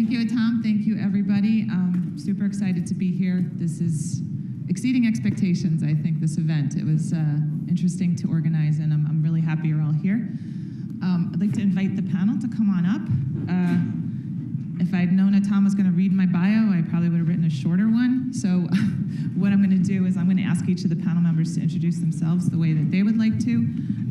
Thank you, Tom. Thank you, everybody. Super excited to be here. This is exceeding expectations, I think, this event. It was interesting to organize, and I'm really happy you're all here. I'd like to invite the panel to come on up. If I'd known that Tom was going to read my bio, I probably would have written a shorter one. So what I'm going to do is I'm going to ask each of the panel members to introduce themselves the way that they would like to.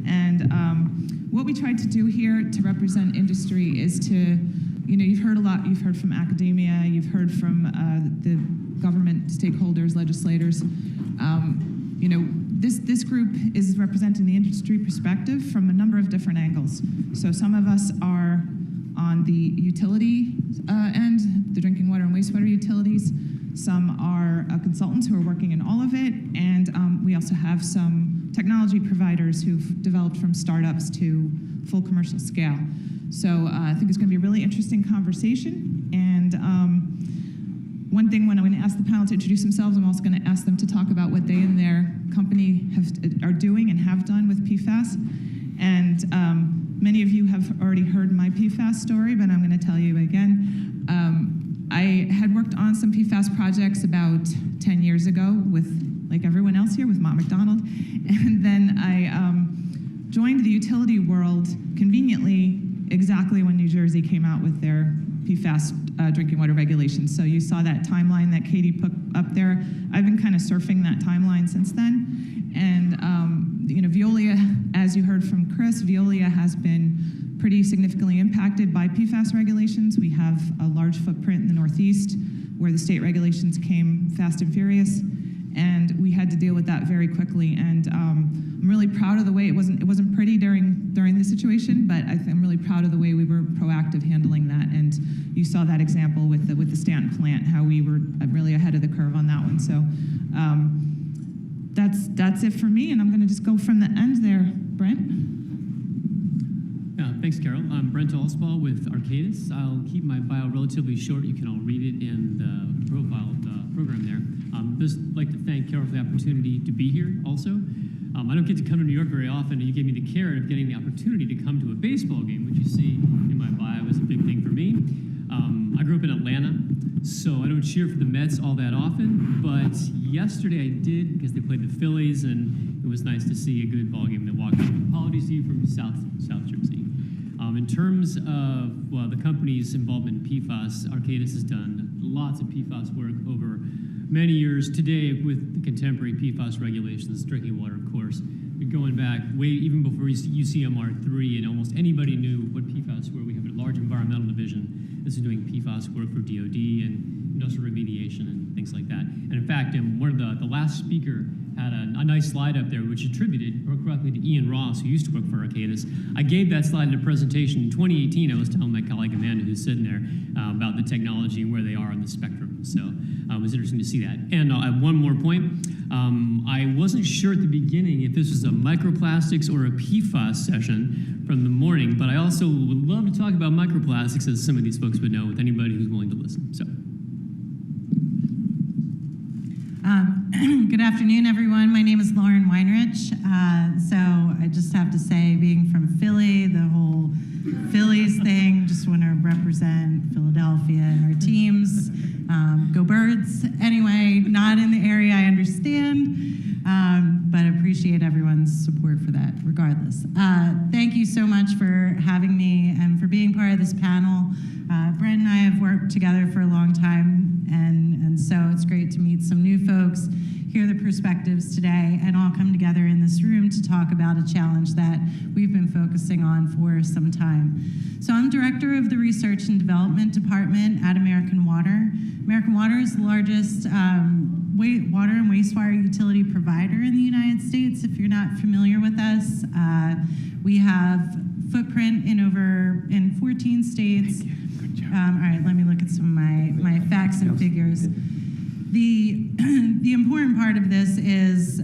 And what we tried to do here to represent industry is to, you know, you've heard a lot, you've heard from academia, you've heard from the government stakeholders, legislators. You know, this group is representing the industry perspective from a number of different angles. So some of us are on the utility end, the drinking water and wastewater utilities. Some are consultants who are working in all of it, and we also have some technology providers who've developed from startups to full commercial scale. So I think it's going to be a really interesting conversation. And one thing, when I'm going to ask the panel to introduce themselves, I'm also going to ask them to talk about what they and their company are doing and have done with PFAS. And many of you have already heard my PFAS story, but I'm going to tell you again. I had worked on some PFAS projects about 10 years ago with, like everyone else here, with Mott McDonald. And then I joined the utility world conveniently exactly when New Jersey came out with their PFAS drinking water regulations. So you saw that timeline that Katie put up there. I've been kind of surfing that timeline since then. And you know, Veolia, as you heard from Chris, Veolia has been pretty significantly impacted by PFAS regulations. We have a large footprint in the Northeast where the state regulations came fast and furious, and we had to deal with that very quickly. And I'm really proud of the way it wasn't pretty during the situation, but I'm really proud of the way we were proactive handling that. And you saw that example with the Stanton plant, how we were really ahead of the curve on that one. So that's it for me, and I'm going to just go from the end there. Brent? Yeah, thanks, Carol. I'm Brent Alspach with Arcadis. I'll keep my bio relatively short. You can all read it in the profile program there. Just like to thank Carol for the opportunity to be here also. I don't get to come to New York very often, and you gave me the carrot of getting the opportunity to come to a baseball game, which you see in my bio is a big thing for me. I grew up in Atlanta, so I don't cheer for the Mets all that often, but yesterday I did because they played the Phillies, and it was nice to see a good ball game in Milwaukee. Apologies to you from South Jersey. In terms of, well, the company's involvement in PFAS, Arcadis has done lots of PFAS work over many years. Today, with the contemporary PFAS regulations, drinking water, of course, going back way even before UCMR3, and almost anybody knew what PFAS were. We have a large environmental division that's doing PFAS work for DOD and industrial remediation and things like that. And in fact, one of the last speaker had a nice slide up there which attributed correctly to Ian Ross, who used to work for Arcadis. I gave that slide in a presentation in 2018. I was telling my colleague Amanda, who's sitting there, about the technology and where they are on the spectrum. So it was interesting to see that. And I have one more point. I wasn't sure at the beginning if this was a microplastics or a PFAS session from the morning, but I also would love to talk about microplastics, as some of these folks would know, with anybody who's willing to listen. So. Good afternoon, everyone. My name is Lauren Weinrich. So I just have to say, being from Philly, the whole Phillies thing, just want to represent Philadelphia and our teams. Go Birds. Anyway, not in the area, I understand, but appreciate everyone's support for that regardless. Thank you so much for having me and for being part of this panel. Brent and I have worked together for a long time, and so it's great to meet some new folks, hear the perspectives today, and all come together in this room to talk about a challenge that we've been focusing on for some time. So I'm director of the Research and Development Department at American Water. American Water is the largest water and wastewater utility provider in the United States. If you're not familiar with us, we have footprint in 14 states. Good job. All right, let me look at some of my facts and figures. The important part of this is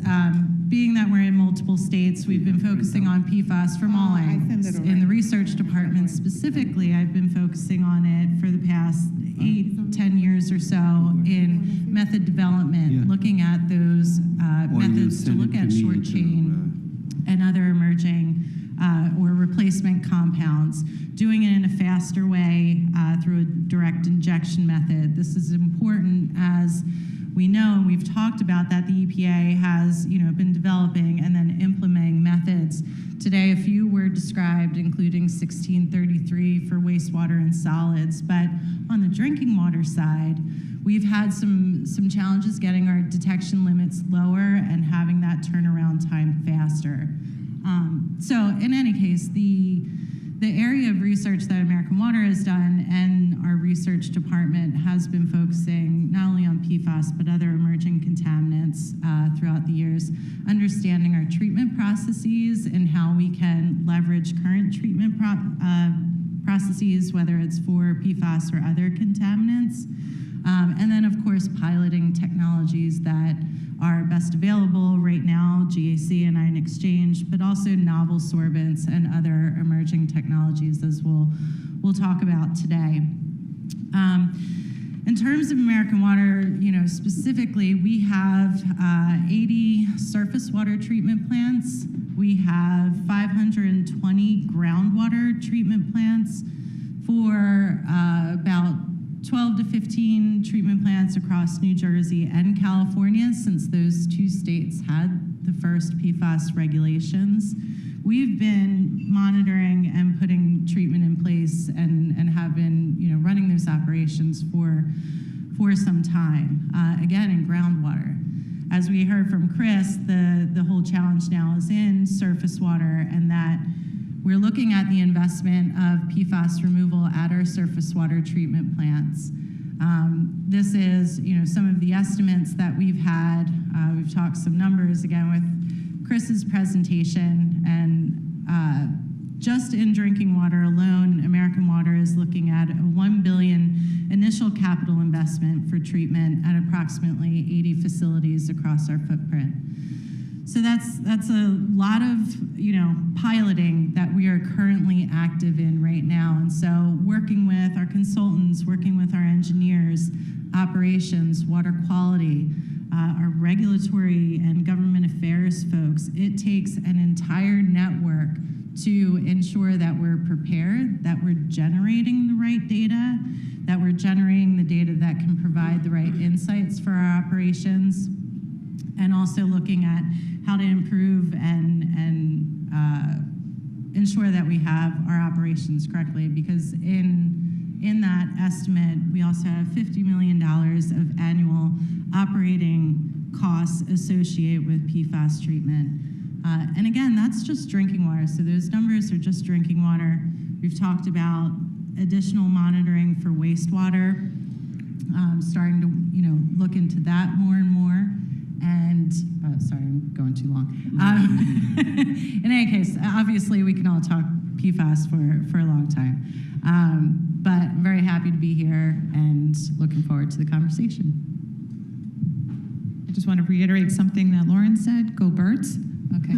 being that we're in multiple states, we've been focusing on PFAS from all angles. In the research department specifically, I've been focusing on it for the past 8-10 years or so in method development, looking at those methods to look at short chain and other emerging or replacement compounds, doing it in a faster way through a direct injection method. This is important, as we know, and we've talked about that the EPA has been developing and then implementing methods. Today, a few were described, including 1633 for wastewater and solids. But on the drinking water side, we've had some challenges getting our detection limits lower and having that turnaround time faster. So in any case, the area of research that American Water has done and our research department has been focusing not only on PFAS but other emerging contaminants throughout the years, understanding our treatment processes and how we can leverage current treatment processes, whether it's for PFAS or other contaminants. And then, of course, piloting technologies that are best available right now, GAC and ion exchange, but also novel sorbents and other emerging technologies, as we'll talk about today. In terms of American Water, specifically, we have 80 surface water treatment plants. We have 520 groundwater treatment plants for about 12 to 15 treatment plants across New Jersey and California, since those two states had the first PFAS regulations. We've been monitoring and putting treatment in place and have been running those operations for some time, again, in groundwater. As we heard from Chris, the whole challenge now is in surface water, and that we're looking at the investment of PFAS removal at our surface water treatment plants. This is, some of the estimates that we've had. We've talked some numbers again with Chris's presentation, and just in drinking water alone, American Water is looking at a $1 billion initial capital investment for treatment at approximately 80 facilities across our footprint. So that's a lot of piloting that we are currently active in right now. And so working with our consultants, working with our engineers, operations, water quality, our regulatory and government affairs folks, it takes an entire network to ensure that we're prepared, that we're generating the right data, that we're generating the data that can provide the right insights for our operations, and also looking at how to improve and ensure that we have our operations correctly, because in that estimate, we also have $50 million of annual operating costs associated with PFAS treatment. And again, that's just drinking water. So those numbers are just drinking water. We've talked about additional monitoring for wastewater, starting to look into that more and more. And sorry, I'm going too long. In any case, obviously we can all talk PFAS for a long time. But I'm very happy to be here and looking forward to the conversation. I just want to reiterate something that Lauren said. Go Birds. Okay.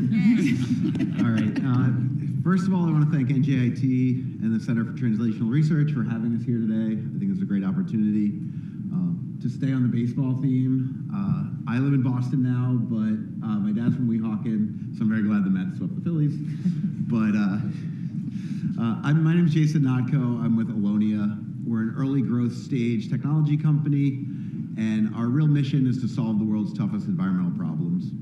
All right. First of all, I want to thank NJIT and the Center for Translational Research for having us here today. I think it's a great opportunity. To stay on the baseball theme, I live in Boston now, but my dad's from Weehawken, so I'm very glad the Mets swept the Phillies. But my name is Jason Hnatko. I'm with Allonnia. We're an early growth stage technology company, and our real mission is to solve the world's toughest environmental problems.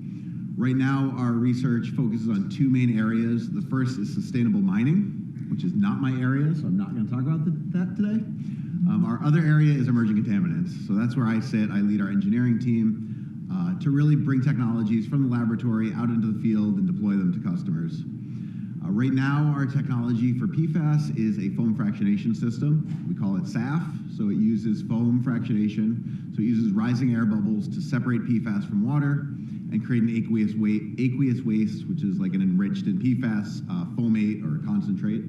Right now, our research focuses on two main areas. The first is sustainable mining, which is not my area, so I'm not going to talk about that today. Our other area is emerging contaminants. So that's where I sit. I lead our engineering team to really bring technologies from the laboratory out into the field and deploy them to customers. Right now, our technology for PFAS is a foam fractionation system. We call it SAF, so it uses foam fractionation. So it uses rising air bubbles to separate PFAS from water and create an aqueous waste, which is like an enriched in PFAS foamate or concentrate.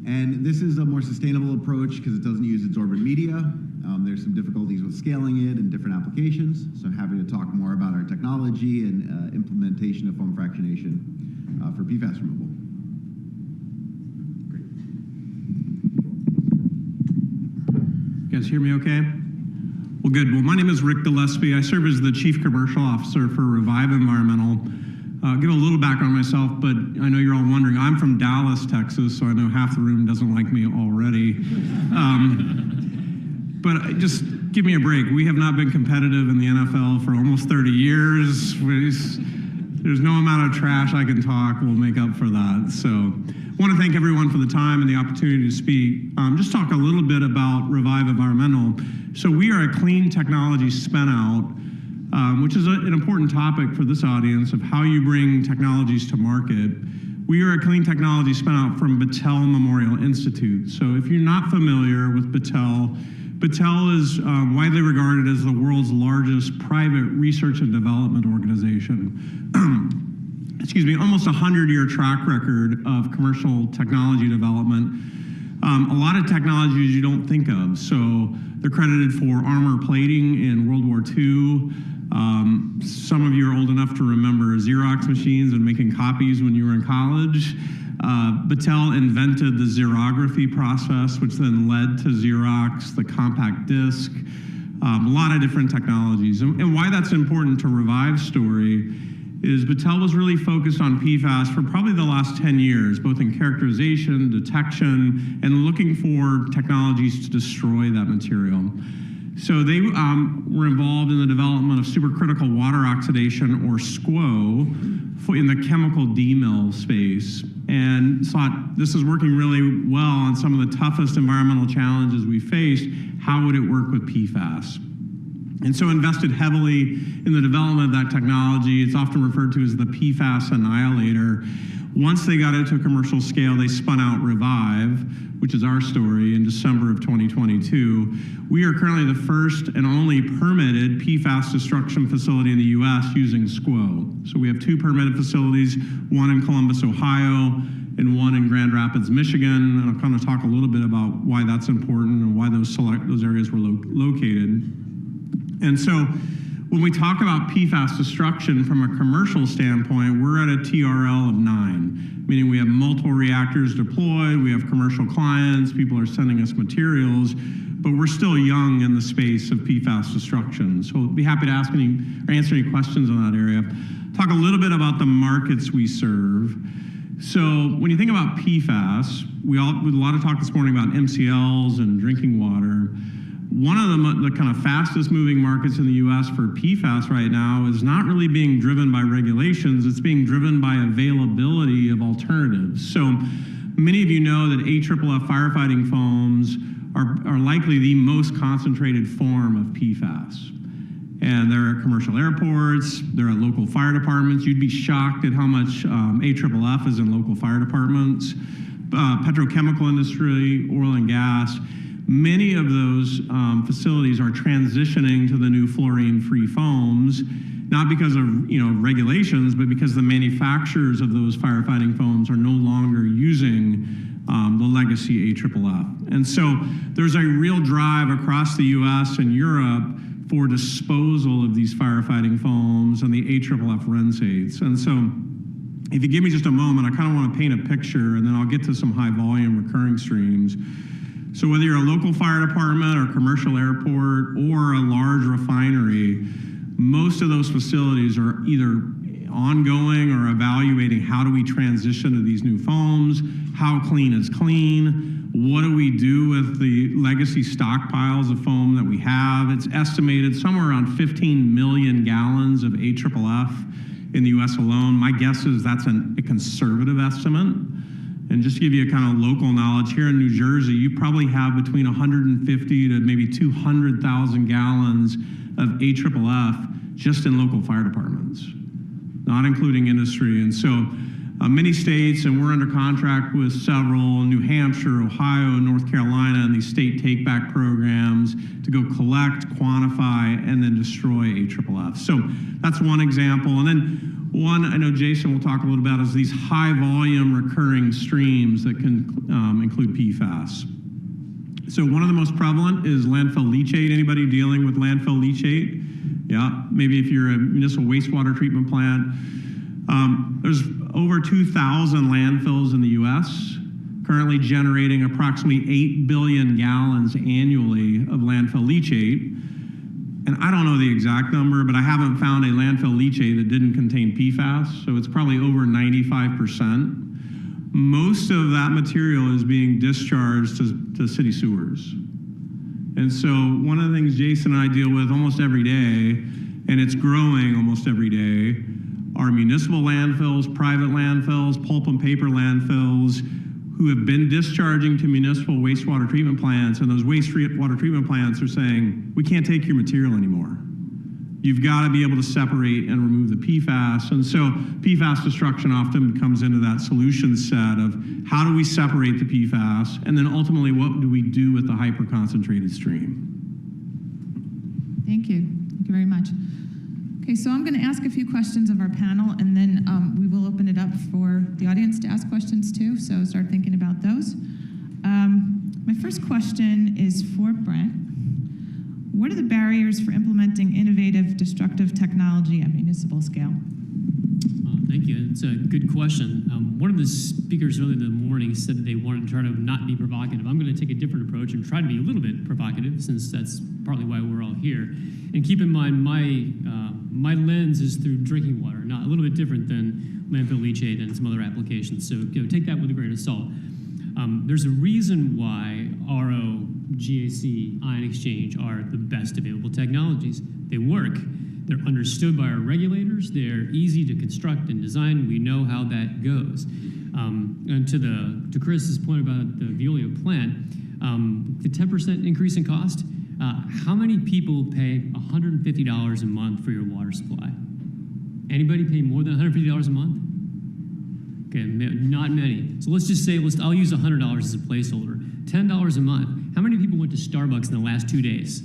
And this is a more sustainable approach because it doesn't use adsorbent media. There's some difficulties with scaling it in different applications. So I'm happy to talk more about our technology and implementation of foam fractionation for PFAS removal. Great. You guys hear me okay? Well, good. Well, my name is Rick Gillespie. I serve as the Chief Commercial Officer for Revive Environmental. Give a little background on myself, but I know you're all wondering. I'm from Dallas, Texas, so I know half the room doesn't like me already. But just give me a break. We have not been competitive in the NFL for almost 30 years. There's no amount of trash I can talk will make up for that. So I want to thank everyone for the time and the opportunity to speak. Just talk a little bit about Revive Environmental. So we are a clean technology spin out, which is an important topic for this audience of how you bring technologies to market. We are a clean technology spin out from Battelle Memorial Institute. So if you're not familiar with Battelle, Battelle is widely regarded as the world's largest private research and development organization. Excuse me, almost 100-year track record of commercial technology development. A lot of technologies you don't think of. So they're credited for armor plating in World War II. Some of you are old enough to remember Xerox machines and making copies when you were in college. Battelle invented the xerography process, which then led to Xerox, the compact disc, a lot of different technologies. And why that's important to Revive's story is Battelle was really focused on PFAS for probably the last 10 years, both in characterization, detection, and looking for technologies to destroy that material. So they were involved in the development of supercritical water oxidation, or SQO, in the chemical DMIL space, and thought this is working really well on some of the toughest environmental challenges we faced. How would it work with PFAS? And so invested heavily in the development of that technology. It's often referred to as the PFAS annihilator. Once they got it to a commercial scale, they spun out Revive, which is our story, in December of 2022. We are currently the first and only permitted PFAS destruction facility in the US using SQO. So we have 2 permitted facilities, one in Columbus, Ohio, and one in Grand Rapids, Michigan. And I'll kind of talk a little bit about why that's important and why those areas were located. And so when we talk about PFAS destruction from a commercial standpoint, we're at a TRL of 9, meaning we have multiple reactors deployed, we have commercial clients, people are sending us materials, but we're still young in the space of PFAS destruction. So I'd be happy to answer any questions on that area. Talk a little bit about the markets we serve. So when you think about PFAS, with a lot of talk this morning about MCLs and drinking water. One of the kind of fastest moving markets in the US for PFAS right now is not really being driven by regulations, it's being driven by availability of alternatives. So many of you know that AFFF firefighting foams are likely the most concentrated form of PFAS. And they're at commercial airports, they're at local fire departments. You'd be shocked at how much AFFF is in local fire departments, petrochemical industry, oil and gas. Many of those facilities are transitioning to the new fluorine-free foams, not because of regulations, but because the manufacturers of those firefighting foams are no longer using the legacy AFFF. And so there's a real drive across the US and Europe for disposal of these firefighting foams and the AFFF rinsates. And so if you give me just a moment, I kind of want to paint a picture, and then I'll get to some high volume recurring streams. So whether you're a local fire department or commercial airport or a large refinery, most of those facilities are either ongoing or evaluating how do we transition to these new foams, how clean is clean, what do we do with the legacy stockpiles of foam that we have. It's estimated somewhere around 15 million gallons of AFFF in the US alone. My guess is that's a conservative estimate. And just to give you a kind of local knowledge, here in New Jersey, you probably have between 150 to maybe 200,000 gallons of AFFF just in local fire departments, not including industry. And so many states, and we're under contract with several, New Hampshire, Ohio, North Carolina, and these state take-back programs to go collect, quantify, and then destroy AFFF. So that's one example. And then one, I know Jason will talk a little about, is these high volume recurring streams that can include PFAS. So one of the most prevalent is landfill leachate. Anybody dealing with landfill leachate? Yeah, maybe if you're a municipal wastewater treatment plant. There's over 2,000 landfills in the US, currently generating approximately 8 billion gallons annually of landfill leachate. and I don't know the exact number, but I haven't found a landfill leachate that didn't contain PFAS, so it's probably over 95%. Most of that material is being discharged to city sewers. And so one of the things Jason and I deal with almost every day, and it's growing almost every day, are municipal landfills, private landfills, pulp and paper landfills, who have been discharging to municipal wastewater treatment plants, and those wastewater treatment plants are saying, we can't take your material anymore. You've got to be able to separate and remove the PFAS. And so PFAS destruction often comes into that solution set of how do we separate the PFAS, and then ultimately what do we do with the hyper-concentrated stream? Thank you. Thank you very much. Okay, so I'm going to ask a few questions of our panel, and then we will open it up for the audience to ask questions too, so start thinking about those. My first question is for Brent. What are the barriers for implementing innovative destructive technology at municipal scale? Thank you. It's a good question. One of the speakers earlier in the morning said that they wanted to try to not be provocative. I'm going to take a different approach and try to be a little bit provocative, since that's partly why we're all here. And keep in mind, my lens is through drinking water, not a little bit different than landfill leachate and some other applications. So take that with a grain of salt. There's a reason why RO, GAC, ion exchange are the best available technologies. They work. They're understood by our regulators. They're easy to construct and design. We know how that goes. And to Chris's point about the Veolia plant, the 10% increase in cost, how many people pay $150 a month for your water supply? Anybody pay more than $150 a month? Okay, not many. So let's just say, I'll use $100 as a placeholder. $10 a month. How many people went to Starbucks in the last 2 days?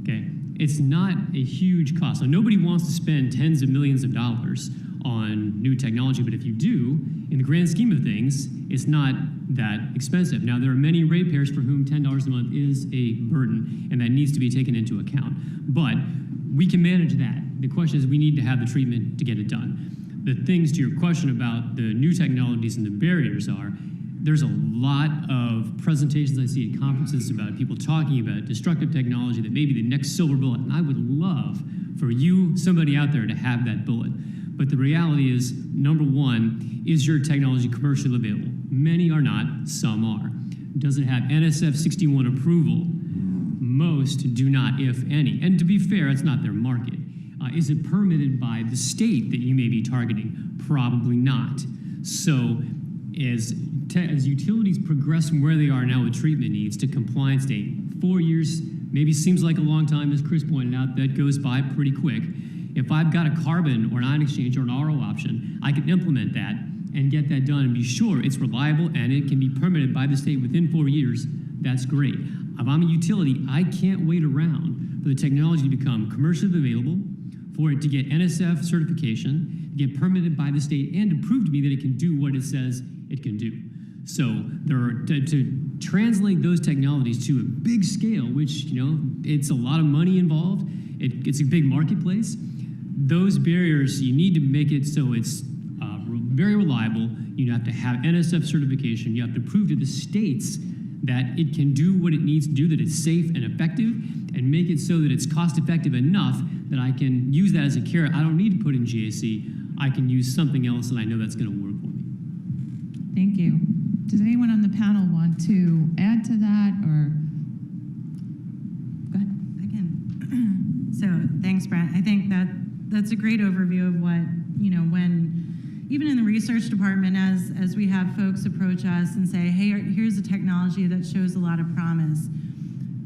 Okay, it's not a huge cost. Now, nobody wants to spend tens of millions of dollars on new technology, but if you do, in the grand scheme of things, it's not that expensive. Now, there are many ratepayers for whom $10 a month is a burden, and that needs to be taken into account. But we can manage that. The question is, we need to have the treatment to get it done. The things to your question about the new technologies and the barriers are, there's a lot of presentations I see at conferences about people talking about destructive technology that may be the next silver bullet, and I would love for you, somebody out there, to have that bullet. But the reality is, number one, is your technology commercially available? Many are not, some are. Does it have NSF 61 approval? Most do not, if any. And to be fair, it's not their market. Is it permitted by the state that you may be targeting? Probably not. So as utilities progress from where they are now with treatment needs to compliance date, 4 years maybe seems like a long time, as Chris pointed out, that goes by pretty quick. If I've got a carbon or an ion exchange or an RO option, I can implement that and get that done and be sure it's reliable and it can be permitted by the state within 4 years. That's great. If I'm a utility, I can't wait around for the technology to become commercially available, for it to get NSF certification, get permitted by the state, and to prove to me that it can do what it says it can do. So to translate those technologies to a big scale, which, it's a lot of money involved, it's a big marketplace, those barriers, you need to make it so it's very reliable. You have to have NSF certification. You have to prove to the states that it can do what it needs to do, that it's safe and effective, and make it so that it's cost effective enough that I can use that as a carrot. I don't need to put in GAC. I can use something else, and I know that's going to work for me. Thank you. Does anyone on the panel want to add to that, or go ahead? I can. So thanks, Brent. I think that's a great overview of what, when even in the research department, as we have folks approach us and say, hey, here's a technology that shows a lot of promise,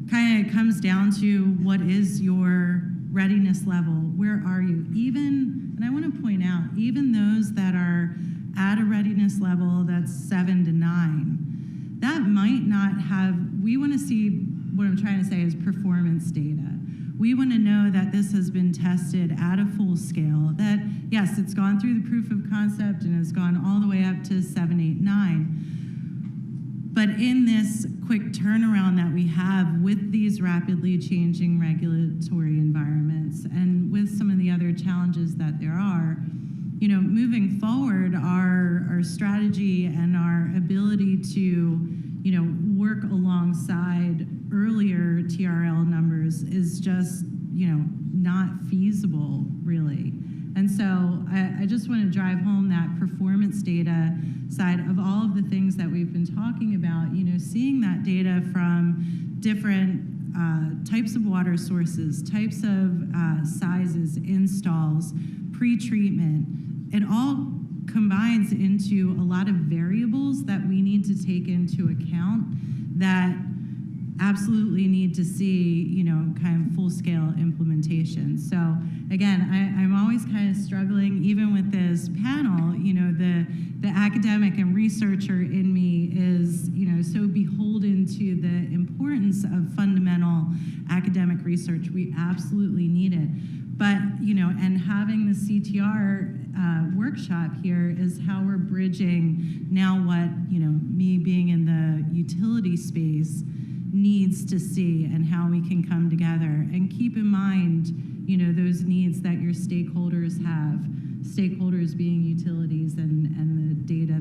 kind of comes down to what is your readiness level? Where are you? And I want to point out, even those that are at a readiness level that's 7 to 9, that might not have, we want to see, what I'm trying to say is performance data. We want to know that this has been tested at a full scale, that yes, it's gone through the proof of concept and has gone all the way up to 7, 8, 9. But in this quick turnaround that we have with these rapidly changing regulatory environments and with some of the other challenges that there are, moving forward, our strategy and our ability to, work alongside earlier TRL numbers is just, not feasible, really. And so I just want to drive home that performance data side of all of the things that we've been talking about, seeing that data from different types of water sources, types of sizes, installs, pre-treatment. It all combines into a lot of variables that we need to take into account that absolutely need to see, kind of full-scale implementation. So again, I'm always kind of struggling, even with this panel, the academic and researcher in me is, so beholden to the importance of fundamental academic research. We absolutely need it. But, and having the CTR workshop here is how we're bridging now what, me being in the utility space needs to see, and how we can come together and keep in mind, those needs that your stakeholders have, stakeholders being utilities and the data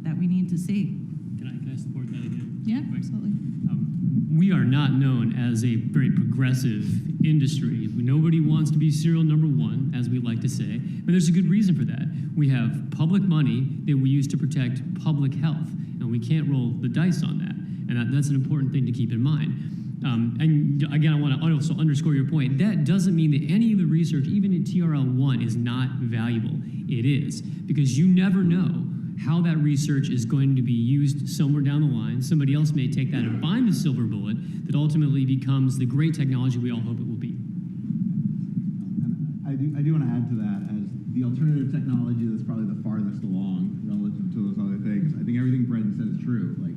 that we need to see. Can I support that again? Yeah, absolutely. We are not known as a very progressive industry. Nobody wants to be serial number one, as we like to say, but there's a good reason for that. We have public money that we use to protect public health, and we can't roll the dice on that. And that's an important thing to keep in mind. And again, I want to also underscore your point. That doesn't mean that any of the research, even in TRL1, is not valuable. It is, because you never know how that research is going to be used somewhere down the line. Somebody else may take that and find the silver bullet that ultimately becomes the great technology we all hope it will be. And I do want to add to that, as the alternative technology that's probably the farthest along relative to those other things. I think everything Brent said is true. Like,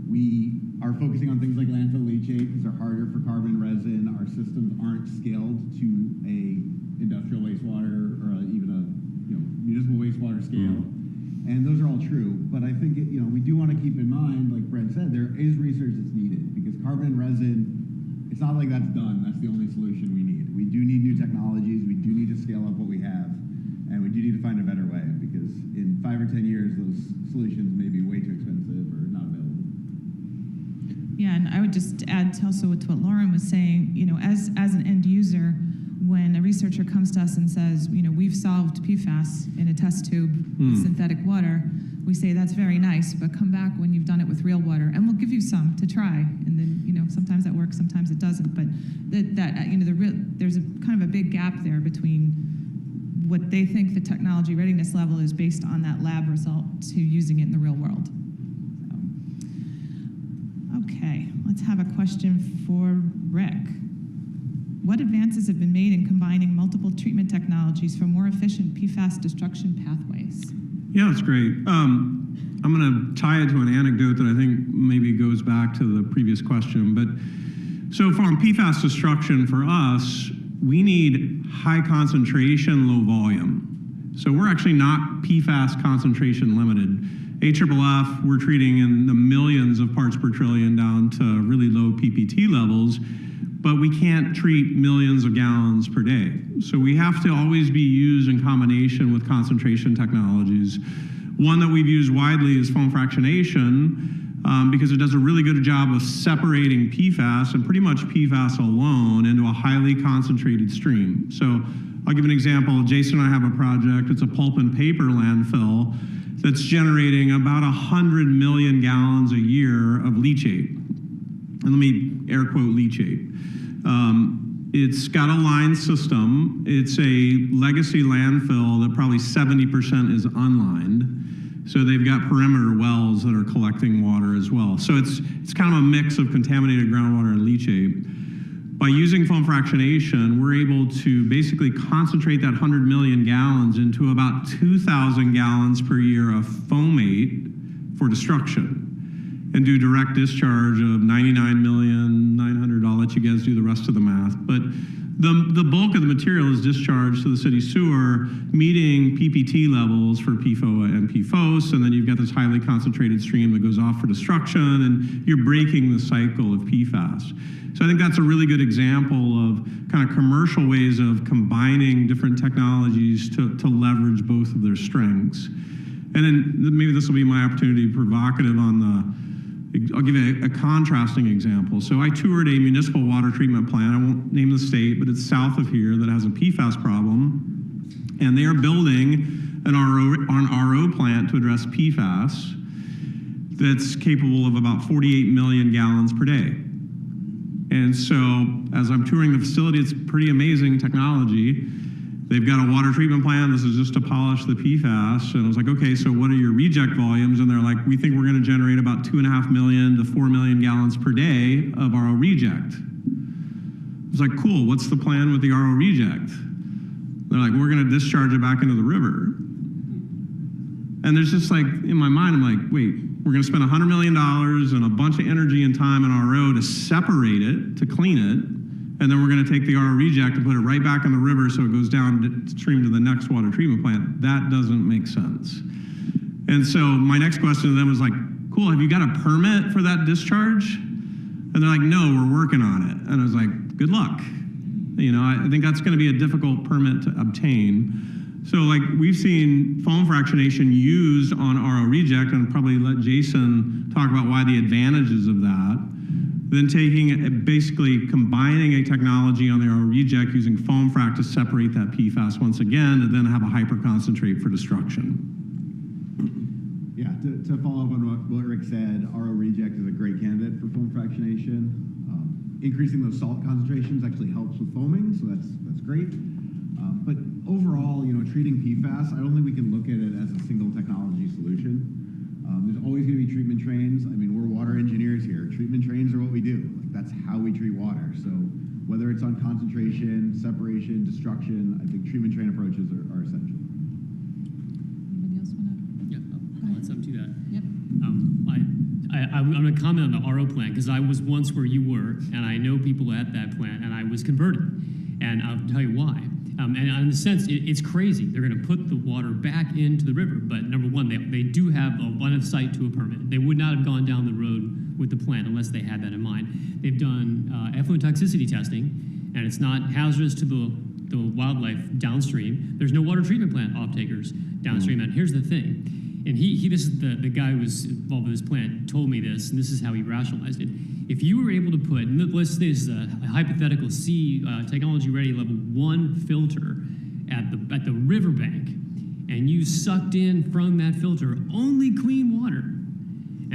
we are focusing on things like landfill leachate because they're harder for carbon resin. Our systems aren't scaled to a industrial wastewater or even a municipal wastewater scale. And those are all true, but I think we do want to keep in mind, like Brent said, there is research that's needed, because carbon resin, it's not like that's done. That's the only solution we need. We do need new technologies. We do need to scale up what we have, and we do need to find a better way, because in 5 or 10 years, those solutions may be way too expensive or not available. Yeah, and I would just add also to what Lauren was saying, as an end user, when a researcher comes to us and says, we've solved PFAS in a test tube with synthetic water, we say that's very nice, but come back when you've done it with real water, and we'll give you some to try. And then, sometimes that works, sometimes it doesn't. But there's a kind of a big gap there between what they think the technology readiness level is based on that lab result to using it in the real world. So, okay, let's have a question for Rick. What advances have been made in combining multiple treatment technologies for more efficient PFAS destruction pathways? Yeah, that's great. I'm going to tie it to an anecdote that I think maybe goes back to the previous question. But so from PFAS destruction for us, we need high concentration, low volume. So we're actually not PFAS concentration limited. AFFF, we're treating in the millions of parts per trillion down to really low PPT levels, but we can't treat millions of gallons per day. So we have to always be used in combination with concentration technologies. One that we've used widely is foam fractionation, because it does a really good job of separating PFAS and pretty much PFAS alone into a highly concentrated stream. So I'll give an example. Jason and I have a project. It's a pulp and paper landfill that's generating about 100 million gallons a year of leachate. And let me air quote leachate. It's got a line system. It's a legacy landfill that probably 70% is unlined. So they've got perimeter wells that are collecting water as well. So it's kind of a mix of contaminated groundwater and leachate. By using foam fractionation, we're able to basically concentrate that 100 million gallons into about 2,000 gallons per year of fomate for destruction, and do direct discharge of 99,900,000. I'll let you guys do the rest of the math. But the bulk of the material is discharged to the city sewer, meeting PPT levels for PFOA and PFOS, and then you've got this highly concentrated stream that goes off for destruction, and you're breaking the cycle of PFAS. So I think that's a really good example of kind of commercial ways of combining different technologies to leverage both of their strengths. And then maybe this will be my opportunity to be provocative on I'll give you a contrasting example. So I toured a municipal water treatment plant. I won't name the state, but it's south of here that has a PFAS problem. And they are building an RO plant to address PFAS that's capable of about 48 million gallons per day. And so as I'm touring the facility, it's pretty amazing technology. They've got a water treatment plant. This is just to polish the PFAS. And I was like, okay, so what are your reject volumes? And they're like, we think we're going to generate about 2.5 million to 4 million gallons per day of RO reject. I was like, cool, what's the plan with the RO reject? They're like, we're going to discharge it back into the river. And there's just like, in my mind, I'm like, wait, we're going to spend $100 million and a bunch of energy and time in RO to separate it, to clean it. And then we're going to take the RO reject and put it right back in the river so it goes downstream to the next water treatment plant. That doesn't make sense. And so my next question to them was like, cool, have you got a permit for that discharge? And they're like, no, we're working on it. And I was like, good luck. You know, I think that's going to be a difficult permit to obtain. So like we've seen foam fractionation used on RO reject, and I'll probably let Jason talk about why the advantages of that. Then basically combining a technology on the RO reject using foam frac to separate that PFAS once again, and then have a hyperconcentrate for destruction. Yeah, to follow up on what Rick said, RO reject is a great candidate for foam fractionation. Increasing those salt concentrations actually helps with foaming, so that's great. But overall, you know, treating PFAS, I don't think we can look at it as a single technology solution. There's always going to be treatment trains. I mean, we're water engineers here. Treatment trains are what we do. Like, that's how we treat water. So whether it's on concentration, separation, destruction, I think treatment train approaches are essential. Anybody else want to? Yeah, I'll add something to that. Yep. I'm going to comment on the RO plant because I was once where you were, and I know people at that plant, and I was converted. And I'll tell you why. And in a sense, it's crazy. They're going to put the water back into the river. But number one, they do have a line of sight to a permit. They would not have gone down the road with the plant unless they had that in mind. They've done effluent toxicity testing, and it's not hazardous to the wildlife downstream. There's no water treatment plant off-takers downstream. And here's the thing. And this is the guy who was involved with this plant told me this, and this is how he rationalized it. If you were able to put, and let's say this is a hypothetical technology ready level 1 filter at the riverbank, and you sucked in from that filter only clean water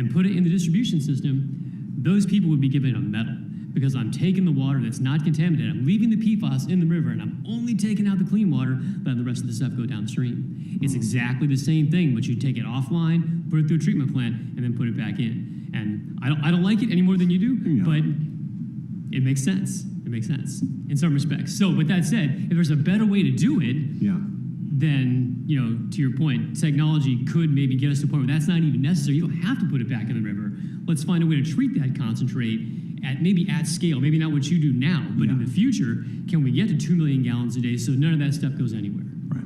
and put it in the distribution system, those people would be given a medal because I'm taking the water that's not contaminated, I'm leaving the PFAS in the river, and I'm only taking out the clean water, letting the rest of the stuff go downstream. It's exactly the same thing, but you take it offline, put it through a treatment plant, and then put it back in. And I don't like it any more than you do, but it makes sense. It makes sense in some respects. So with that said, if there's a better way to do it, then, you know, to your point, technology could maybe get us to a point where that's not even necessary. You don't have to put it back in the river. Let's find a way to treat that concentrate at scale, maybe not what you do now, but in the future, can we get to 2 million gallons a day so none of that stuff goes anywhere? Right.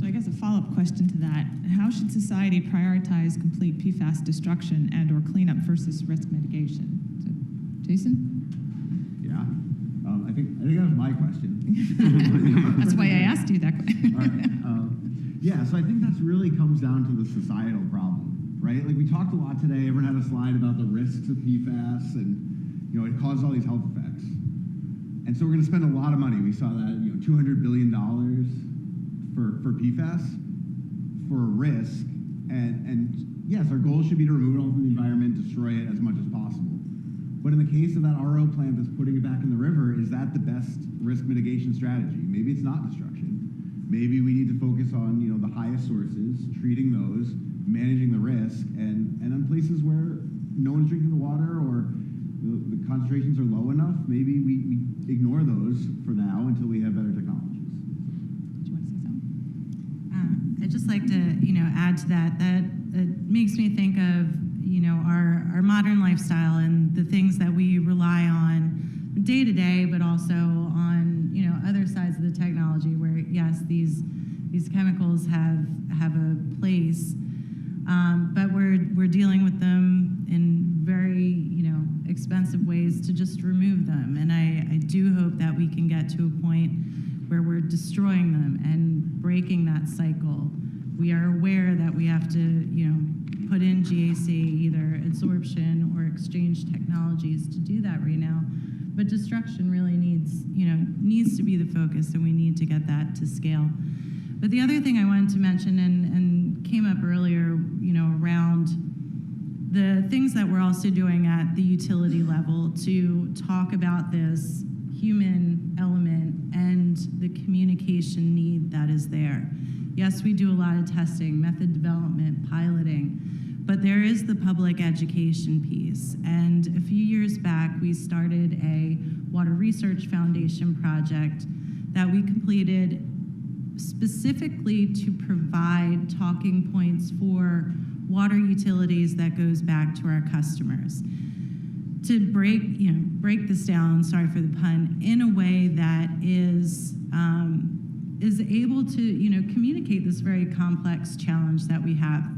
So I guess a follow-up question to that, how should society prioritize complete PFAS destruction and or cleanup versus risk mitigation? So, Jason? Yeah, I think that was my question. That's why I asked you that question. All right. Yeah, so I think that's really comes down to the societal problem, right? Like we talked a lot today, everyone had a slide about the risks of PFAS and, you know, it caused all these health effects. And so we're gonna spend a lot of money. We saw that, you know, $200 billion for PFAS, for risk. And yes, our goal should be to remove it all from the environment, destroy it as much as possible. But in the case of that RO plant that's putting it back in the river, is that the best risk mitigation strategy? Maybe it's not destruction. Maybe we need to focus on, you know, the highest sources, treating those, managing the risk, and in places where no one's drinking the water or the concentrations are low enough, maybe we ignore those for now until we have better technologies. Do you want to say something? I'd just like to, you know, add to that. That it makes me think of, you know, our modern lifestyle and the things that we rely on day to day, but also on, you know, other sides of the technology where, yes, these chemicals have a place, but we're dealing with them in very, you know, expensive ways to just remove them. And I do hope that we can get to a point where we're destroying them and breaking that cycle. We are aware that we have to, you know, put in GAC, either adsorption or exchange technologies to do that right now. But destruction really needs to be the focus, and we need to get that to scale. But the other thing I wanted to mention, and came up earlier, around the things that we're also doing at the utility level to talk about this human element and the communication need that is there. Yes, we do a lot of testing, method development, piloting, but there is the public education piece. And a few years back, we started a Water Research Foundation project that we completed specifically to provide talking points for water utilities that goes back to our customers. To break this down, sorry for the pun, in a way that is able to, communicate this very complex challenge that we have.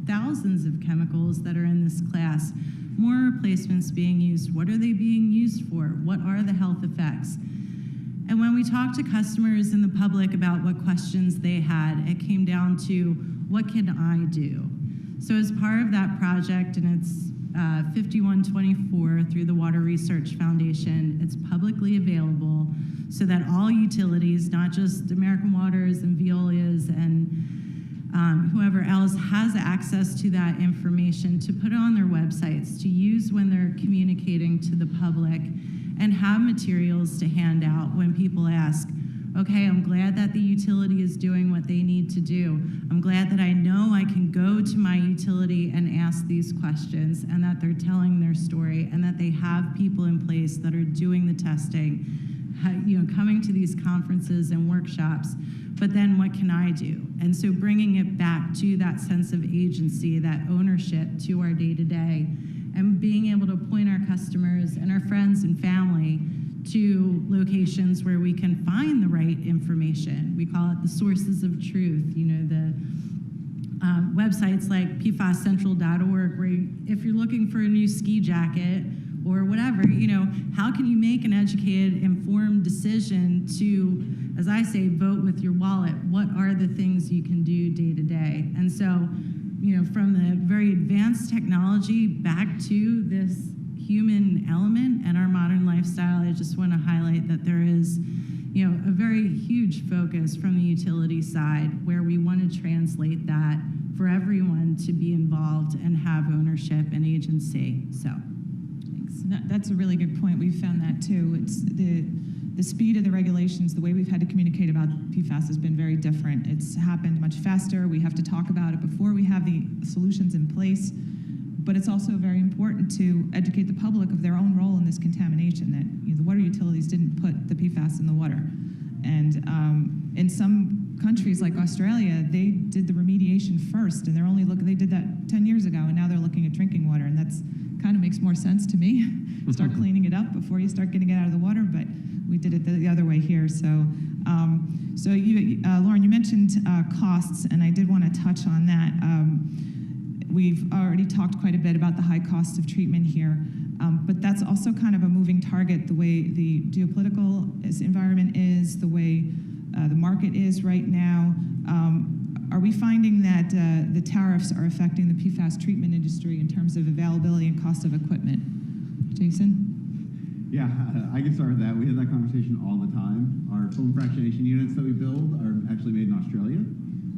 Thousands of chemicals that are in this class, more replacements being used. What are they being used for? What are the health effects? And when we talked to customers and the public about what questions they had, it came down to, what can I do? So as part of that project, and it's 5124 through the Water Research Foundation, it's publicly available so that all utilities, not just American Waters and Veolia's and whoever else, has access to that information to put on their websites, to use when they're communicating to the public, and have materials to hand out when people ask, okay, I'm glad that the utility is doing what they need to do. I'm glad that I know I can go to my utility and ask these questions, and that they're telling their story, and that they have people in place that are doing the testing, coming to these conferences and workshops. But then what can I do? And so bringing it back to that sense of agency, that ownership to our day-to-day, and being able to point our customers and our friends and family to locations where we can find the right information. We call it the sources of truth, the websites like PFAScentral.org, where if you're looking for a new ski jacket or whatever, how can you make an educated, informed decision to, as I say, vote with your wallet? What are the things you can do day to day? And so, from the very advanced technology back to this human element and our modern lifestyle, I just want to highlight that there is, a very huge focus from the utility side where we want to translate that for everyone to be involved and have ownership and agency. So, thanks. That's a really good point. We've found that too. It's the speed of the regulations, the way we've had to communicate about PFAS has been very different. It's happened much faster. We have to talk about it before we have the solutions in place. But it's also very important to educate the public of their own role in this contamination, that the water utilities didn't put the PFAS in the water. And in some countries like Australia, they did the remediation first, and they did that 10 years ago, and now they're looking at drinking water, and that's kind of makes more sense to me. Start cleaning it up before you start getting it out of the water, but we did it the other way here. So, Lauren, you mentioned costs, and I did want to touch on that. We've already talked quite a bit about the high cost of treatment here, but that's also kind of a moving target, the way the geopolitical environment is, the way the market is right now. Are we finding that the tariffs are affecting the PFAS treatment industry in terms of availability and cost of equipment? Jason? Yeah, I can start with that. We have that conversation all the time. Our foam fractionation units that we build are actually made in Australia.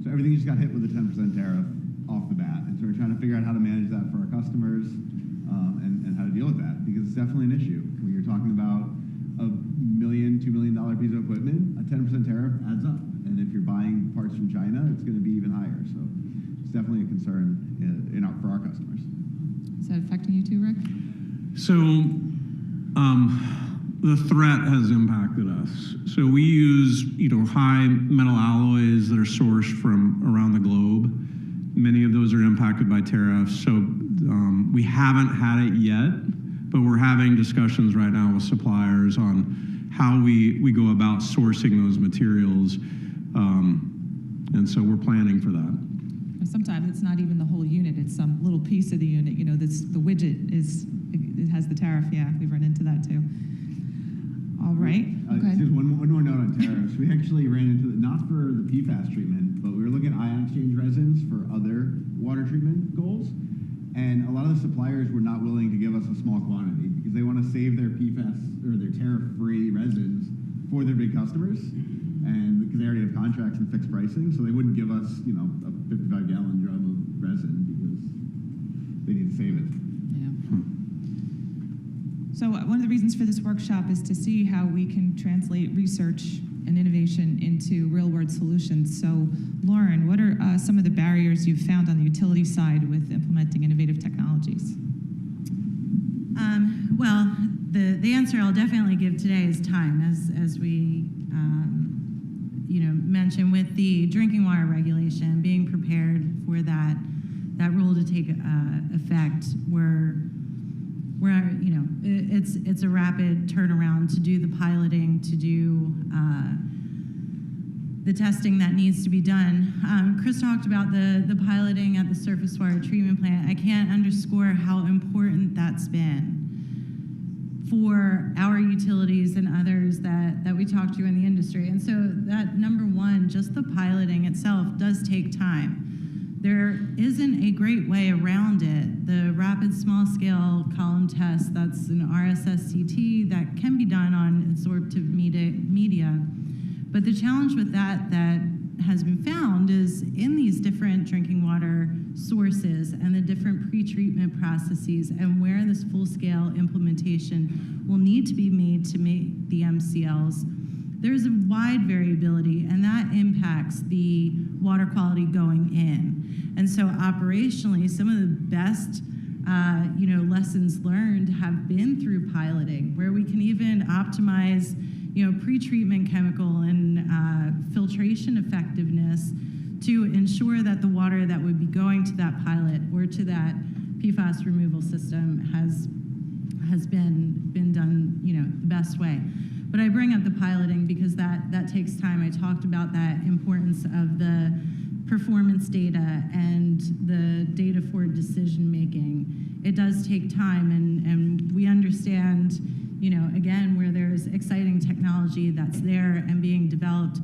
So everything just got hit with a 10% tariff off the bat. And so we're trying to figure out how to manage that for our customers and how to deal with that, because it's definitely an issue. When you're talking about a $1 million, $2 million piece of equipment, a 10% tariff adds up. And if you're buying parts from China, it's going to be even higher. So it's definitely a concern for our customers. Is that affecting you too, Rick? So the threat has impacted us. So we use, high metal alloys that are sourced from around the globe. Many of those are impacted by tariffs. So we haven't had it yet, but we're having discussions right now with suppliers on how we go about sourcing those materials. And so we're planning for that. Sometimes it's not even the whole unit, it's some little piece of the unit. The widget it has the tariff. Yeah, we've run into that too. All right. Okay. Just one more note on tariffs. We actually ran into it, not for the PFAS treatment, but we were looking at ion exchange resins for other water treatment goals. And a lot of the suppliers were not willing to give us a small quantity because they want to save their PFAS or their tariff-free resins for their big customers. And because they already have contracts and fixed pricing, so they wouldn't give us, a 55-gallon drum of resin because they need to save it. Yeah. So one of the reasons for this workshop is to see how we can translate research and innovation into real-world solutions. So, Lauren, what are some of the barriers you've found on the utility side with implementing innovative technologies? Well, the answer I'll definitely give today is time, as we mentioned with the drinking water regulation, being prepared for that rule to take effect. It's a rapid turnaround to do the piloting, to do the testing that needs to be done. Chris talked about the piloting at the surface water treatment plant. I can't underscore how important that's been for our utilities and others that we talk to in the industry. And so that, number one, just the piloting itself does take time. There isn't a great way around it. The rapid small scale column test, that's an RSSCT that can be done on absorptive media. But the challenge with that has been found is in these different drinking water sources and the different pretreatment processes and where this full-scale implementation will need to be made to make the MCLs, there's a wide variability, and that impacts the water quality going in. And so operationally, some of the best lessons learned have been through piloting, where we can even optimize pretreatment chemical and filtration effectiveness to ensure that the water that would be going to that pilot or to that PFAS removal system has been done the best way. But I bring up the piloting because that takes time. I talked about that importance of the performance data and the data for decision making. It does take time, and we understand again, where there's exciting technology that's there and being developed.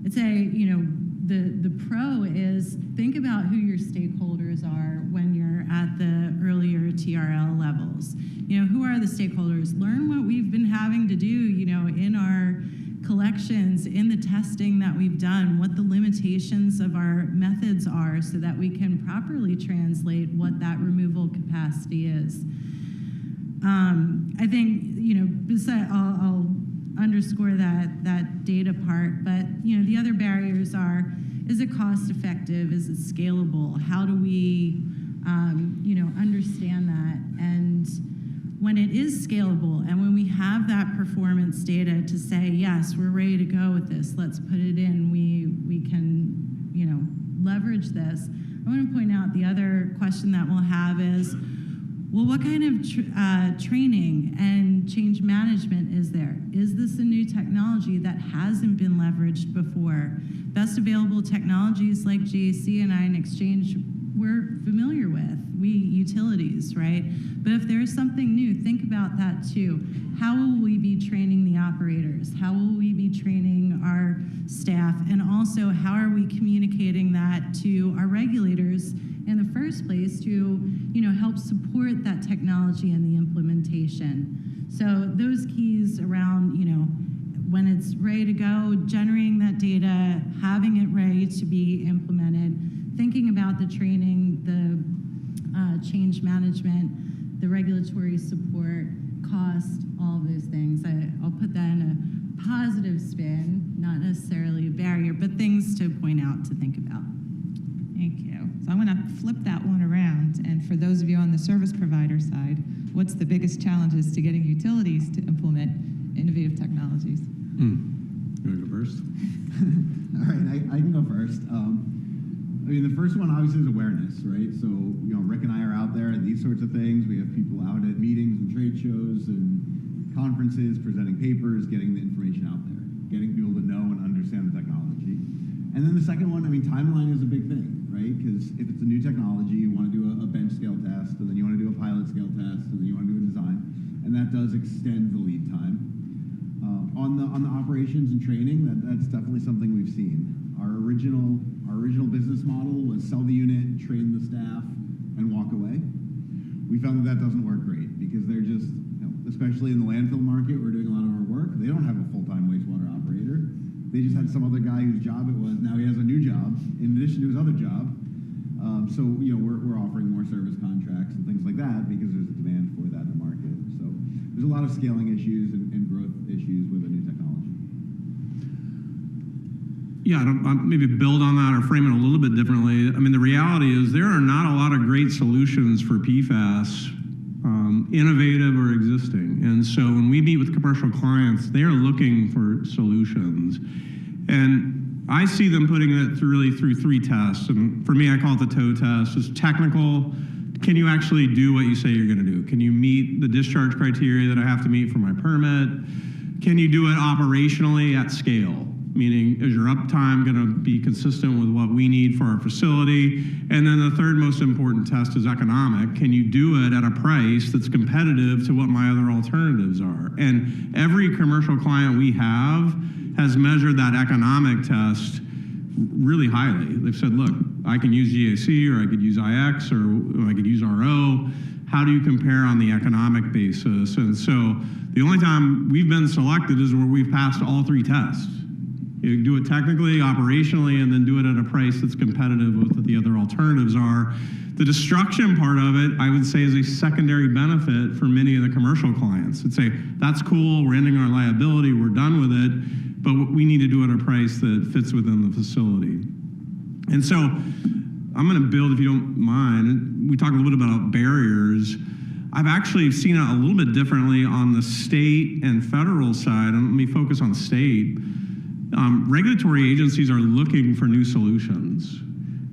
I'd say, the pro is think about who your stakeholders are when you're at the earlier TRL levels. Who are the stakeholders? Learn what we've been having to do, in our collections, in the testing that we've done, what the limitations of our methods are so that we can properly translate what that removal capacity is. I think, I'll underscore that data part, but, the other barriers are, is it cost effective? Is it scalable? How do we, understand that? And when it is scalable and when we have that performance data to say, yes, we're ready to go with this, let's put it in, we can, leverage this. I want to point out the other question that we'll have is, well, what kind of training and change management is there? Is this a new technology that hasn't been leveraged before? Best available technologies like GAC and ion exchange we're familiar with, we utilities, right? But if there's something new, think about that too. How will we be training the operators? How will we be training our staff? And also, how are we communicating that to our regulators in the first place to, help support that technology and the implementation? So those keys around, when it's ready to go, generating that data, having it ready to be implemented, thinking about the training, the change management, the regulatory support, cost, all of those things. I'll put that in a positive spin, not necessarily a barrier, but things to point out, to think about. Thank you. So I'm going to flip that one around. And for those of you on the service provider side, what's the biggest challenges to getting utilities to implement innovative technologies? You want to go first? All right, I can go first. The first one obviously is awareness, right? So, Rick and I are out there at these sorts of things. We have people out at meetings and trade shows and conferences, presenting papers, getting the information out there, getting people to know and understand the technology. And then the second one, timeline is a big thing, right? Because if it's a new technology, you want to do a bench scale test, and then you want to do a pilot scale test, and then you want to do a design, and that does extend the lead time. On the operations and training, that's definitely something we've seen. Our original business model was sell the unit, train the staff, and walk away. We found that doesn't work great because they're just, especially in the landfill market, we're doing a lot of our work. They don't have a full-time wastewater operator. They just had some other guy whose job it was. Now he has a new job in addition to his other job. So we're offering more service contracts and things like that because there's a demand for that in the market. So there's a lot of scaling issues and growth issues with a new technology. Yeah, I'll maybe build on that or frame it a little bit differently. I mean, the reality is there are not a lot of great solutions for PFAS, innovative or existing. And so when we meet with commercial clients, they are looking for solutions. And I see them putting it through three tests. And for me, I call it the toe test. It's technical. Can you actually do what you say you're going to do? Can you meet the discharge criteria that I have to meet for my permit? Can you do it operationally at scale? Meaning, is your uptime going to be consistent with what we need for our facility? And then the third most important test is economic. Can you do it at a price that's competitive to what my other alternatives are? And every commercial client we have has measured that economic test really highly. They've said, look, I can use GAC or I could use IX or I could use RO. How do you compare on the economic basis? And so the only time we've been selected is where we've passed all three tests. You do it technically, operationally, and then do it at a price that's competitive with what the other alternatives are. The destruction part of it, I would say, is a secondary benefit for many of the commercial clients. They'd say, that's cool, we're ending our liability, we're done with it, but we need to do it at a price that fits within the facility. And so I'm going to build, if you don't mind, we talked a little bit about barriers. I've actually seen it a little bit differently on the state and federal side, and let me focus on state. Regulatory agencies are looking for new solutions.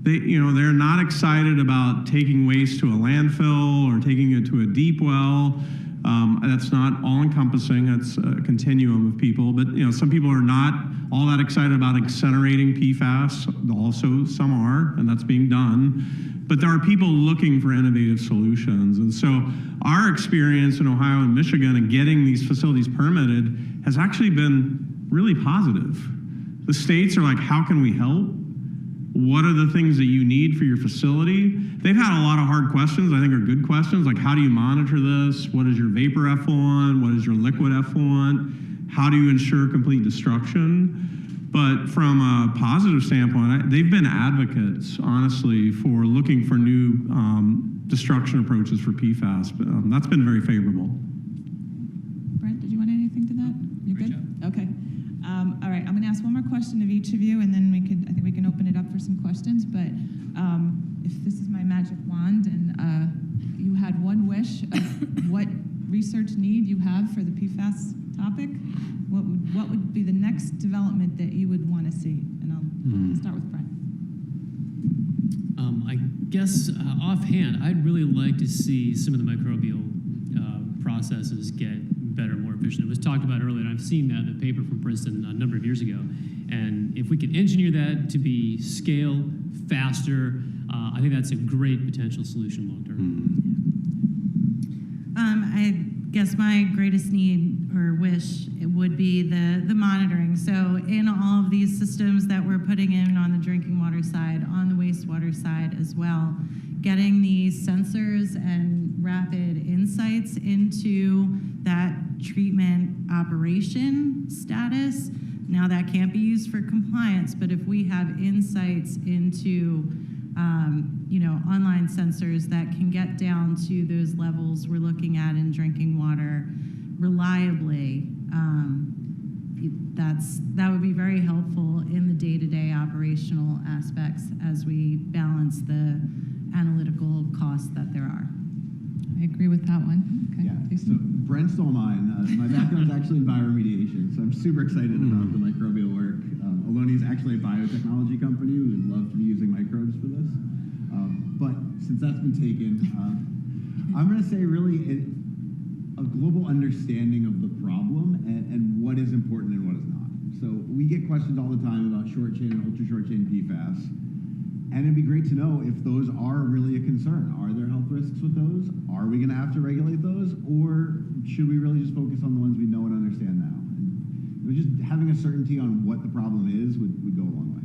They're not excited about taking waste to a landfill or taking it to a deep well. That's not all-encompassing. That's a continuum of people. But some people are not all that excited about incinerating PFAS. Also, some are, and that's being done. But there are people looking for innovative solutions. And so our experience in Ohio and Michigan and getting these facilities permitted has actually been really positive. The states are like, how can we help? What are the things that you need for your facility? They've had a lot of hard questions, I think are good questions, like how do you monitor this? What is your vapor effluent? What is your liquid effluent? How do you ensure complete destruction? But from a positive standpoint, they've been advocates, honestly, for looking for new destruction approaches for PFAS. But, that's been very favorable. Brent, did you want anything to that? You're Great good? job. Okay. All right, I'm going to ask one more question of each of you, and then I think we can open it up for some questions. But if this is my magic wand, and you had one wish of what research need you have for the PFAS topic, what would be the next development that you would want to see? And I'll start with Brent. I guess offhand, I'd really like to see some of the microbial processes get better, more efficient. It was talked about earlier, and I've seen that in the paper from Princeton a number of years ago. And if we can engineer that to be scale, faster, I think that's a great potential solution long term. I guess my greatest need or wish would be the monitoring. So in all of these systems that we're putting in on the drinking water side, on the wastewater side as well, getting these sensors and rapid insights into that treatment operation status. Now that can't be used for compliance, but if we have insights into online sensors that can get down to those levels we're looking at in drinking water reliably, that would be very helpful in the day-to-day operational aspects as we balance the analytical costs that there are. I agree with that one. Okay. Yeah, so Jason? Brent stole mine. My background is actually in bioremediation, so I'm super excited about the microbial work. Allonnia is actually a biotechnology company. We would love to be using microbes for this. But since that's been taken, I'm going to say really a global understanding of the problem and what is important and what is not. So we get questions all the time about short chain and ultra short chain PFAS. And it'd be great to know if those are really a concern. Are there health risks with those? Are we going to have to regulate those? Or should we really just focus on the ones we know and understand now? And just having a certainty on what the problem is would go a long way.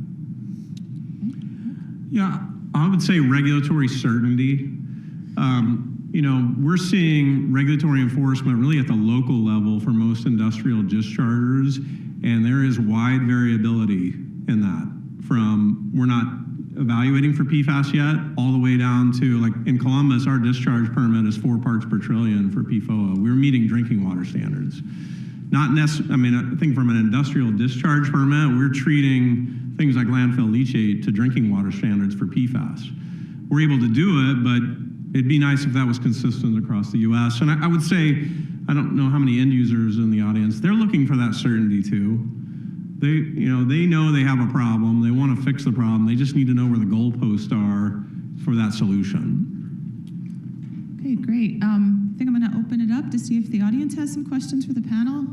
Yeah, I would say regulatory certainty. We're seeing regulatory enforcement really at the local level for most industrial dischargers, and there is wide variability in that. From we're not evaluating for PFAS yet, all the way down to, like in Columbus, our discharge permit is 4 parts per trillion for PFOA. We're meeting drinking water standards. I think from an industrial discharge permit, we're treating things like landfill leachate to drinking water standards for PFAS. We're able to do it, but it'd be nice if that was consistent across the U.S. And I would say, I don't know how many end users in the audience, they're looking for that certainty too. They know they have a problem, they want to fix the problem, they just need to know where the goalposts are for that solution. Okay, great. I think I'm going to open it up to see if the audience has some questions for the panel.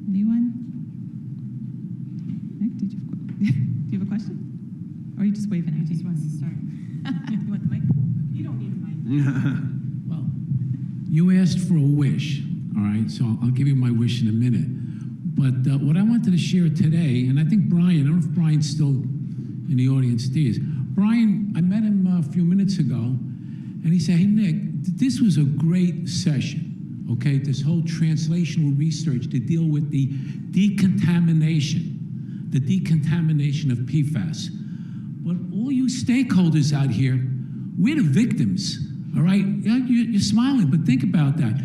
Anyone? Nick, do you have a question? Or are you just waving at me? Just wants to start. You want the mic? You don't need a mic. Well, you asked for a wish, all right? So I'll give you my wish in a minute. But what I wanted to share today, and I think Brian, I don't know if Brian's still in the audience, Brian, I met him a few minutes ago, and he said, hey, Nick, this was a great session, okay? This whole translational research to deal with the decontamination of PFAS. But all you stakeholders out here, we're the victims, all right? You're smiling, but think about that.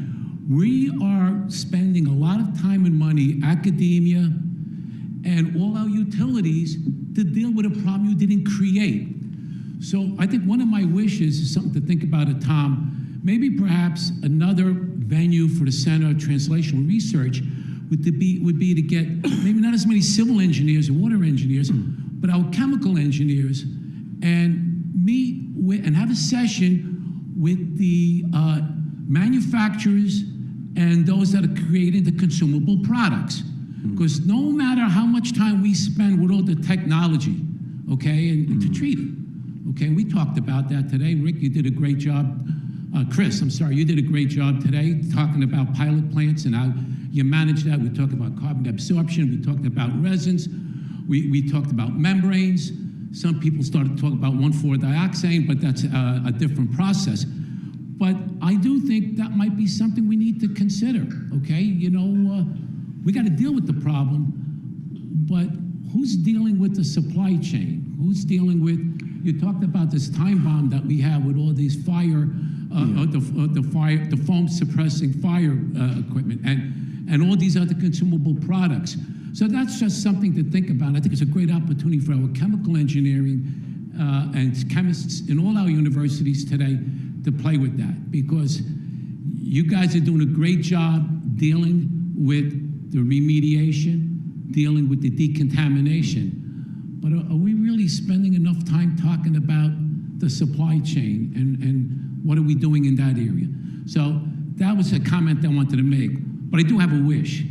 We are spending a lot of time and money, academia, and all our utilities to deal with a problem you didn't create. So I think one of my wishes is something to think about at Tom. Maybe perhaps another venue for the Center of Translational Research would be to get maybe not as many civil engineers or water engineers, but our chemical engineers, and meet with and have a session with the manufacturers and those that are creating the consumable products. Because no matter how much time we spend with all the technology, okay, and to treat it, okay, and we talked about that today. Rick, you did a great job. Chris, I'm sorry, you did a great job today talking about pilot plants and how you manage that. We talked about carbon absorption. We talked about resins. We talked about membranes. Some people started to talk about 1,4-dioxane, but that's a different process. But I do think that might be something we need to consider, okay? We got to deal with the problem, but who's dealing with the supply chain? Who's dealing with, you talked about this time bomb that we have with all these fire, the foam suppressing fire equipment and all these other consumable products. So that's just something to think about. I think it's a great opportunity for our chemical engineering and chemists in all our universities today to play with that, because you guys are doing a great job dealing with the remediation, dealing with the decontamination. But are we really spending enough time talking about the supply chain and what are we doing in that area? So that was a comment I wanted to make. But I do have a wish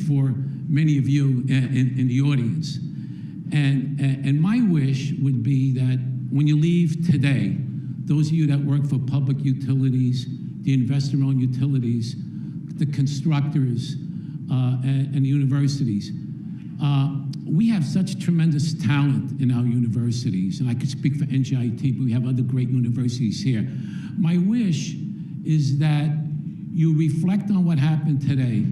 for many of you in the audience. And my wish would be that when you leave today, those of you that work for public utilities, the investor-owned utilities, the constructors, and the universities, we have such tremendous talent in our universities, and I could speak for NJIT, but we have other great universities here. My wish is that you reflect on what happened today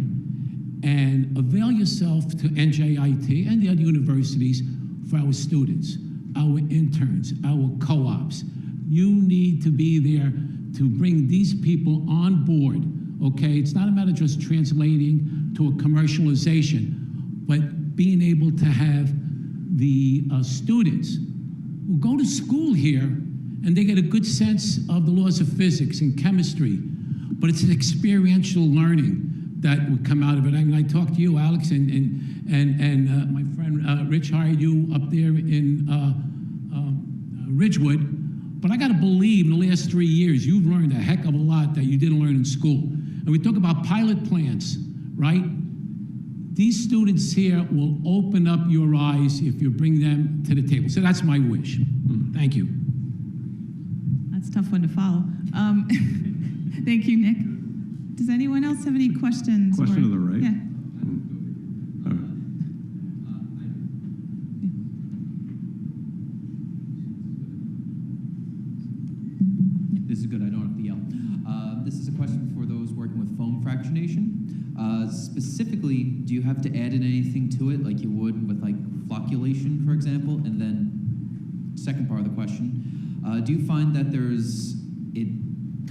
and avail yourself to NJIT and the other universities for our students, our interns, our co-ops. You need to be there to bring these people on board, okay? It's not a matter of just translating to a commercialization, but being able to have the students who go to school here and they get a good sense of the laws of physics and chemistry, but it's an experiential learning that would come out of it. I mean, I talked to you, Alex, and my friend Rich hired you up there in Ridgewood, but I gotta believe in the last 3 years, you've learned a heck of a lot that you didn't learn in school. And we talk about pilot plants, right? These students here will open up your eyes if you bring them to the table. So that's my wish. Thank you. That's a tough one to follow. Thank you, Nick. Does anyone else have any questions? Question to the right? Yeah. This is good, I don't have to yell. This is a question for those working with foam fractionation. Specifically, do you have to add in anything to it like you would with like flocculation, for example? And then, second part of the question, do you find that it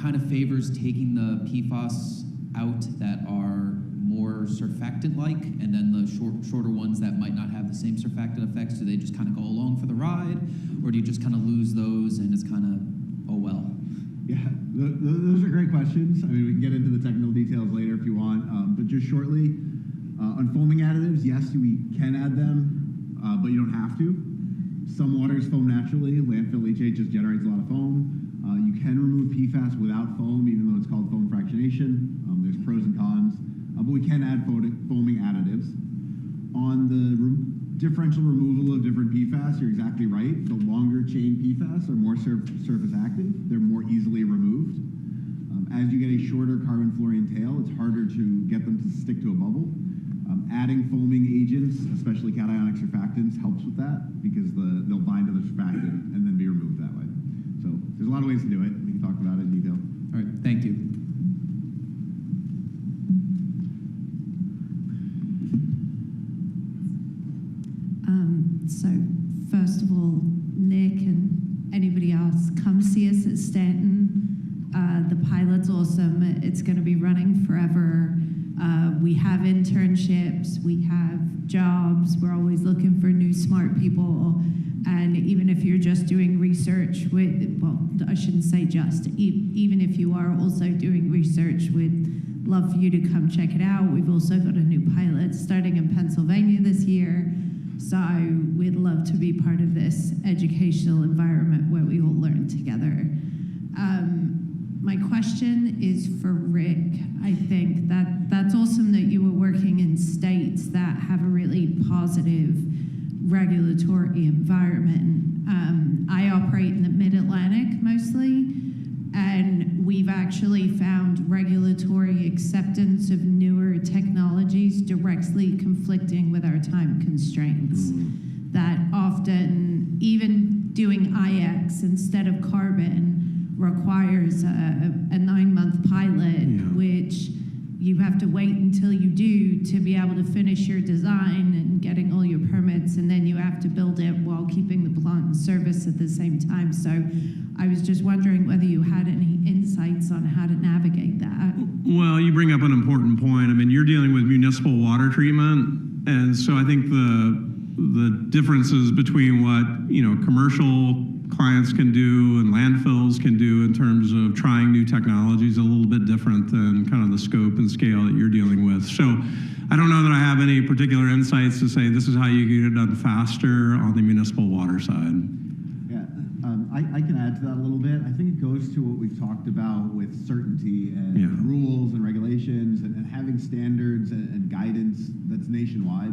kind of favors taking the PFAS out that are more surfactant-like, and then the shorter ones that might not have the same surfactant effects, do they just kind of go along for the ride? Or do you just kind of lose those and it's kind of, oh well? Yeah, those are great questions. I mean, we can get into the technical details later if you want, but just shortly, on foaming additives, yes, we can add them, but you don't have to. Some waters foam naturally. Landfill leachate just generates a lot of foam. You can remove PFAS without foam, even though it's called foam fractionation. There's pros and cons, but we can add foaming additives. On the differential removal of different PFAS, you're exactly right. The longer chain PFAS are more surface active. They're more easily removed. As you get a shorter carbon fluorine tail, it's harder to get them to stick to a bubble. Adding foaming agents, especially cationic surfactants, helps with that because they'll bind to the surfactant and then be removed that way. So there's a lot of ways to do it. We can talk about it in detail. All right, thank you. So first of all, Nick and anybody else, come see us at Stanton. The pilot's awesome. It's going to be running forever. We have internships. We have jobs. We're always looking for new smart people. And even if you're just doing research well, I shouldn't say just, even if you are also doing research, we'd love for you to come check it out. We've also got a new pilot starting in Pennsylvania this year. So we'd love to be part of this educational environment where we all learn together. My question is for Rick. I think that's awesome that you were working in states that have a really positive regulatory environment. I operate in the Mid-Atlantic mostly, and we've actually found regulatory acceptance of newer technologies directly conflicting with our time constraints. That often, even doing IX instead of carbon requires a 9-month pilot, which you have to wait until you do to be able to finish your design and getting all your permits, and then you have to build it while keeping the plant in service at the same time. So I was just wondering whether you had any insights on how to navigate that. Well, you bring up an important point. I mean, you're dealing with municipal water treatment, and so I think the differences between what commercial clients can do and landfills can do in terms of trying new technologies a little bit different than kind of the scope and scale that you're dealing with. So I don't know that I have any particular insights to say this is how you get it done faster on the municipal water side. Yeah, I can add to that a little bit. I think it goes to what we've talked about with certainty and rules and regulations and having standards and guidance that's nationwide.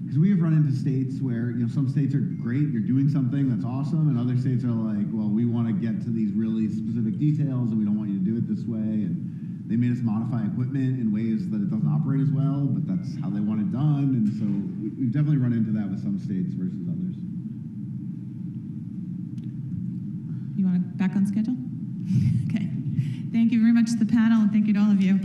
Because we have run into states where, some states are great, you're doing something that's awesome, and other states are like, well, we want to get to these really specific details and we don't want you to do it this way. And they made us modify equipment in ways that it doesn't operate as well, but that's how they want it done. And so we've definitely run into that with some states versus others. You want it back on schedule? Okay. Thank you very much to the panel, and thank you to all of you.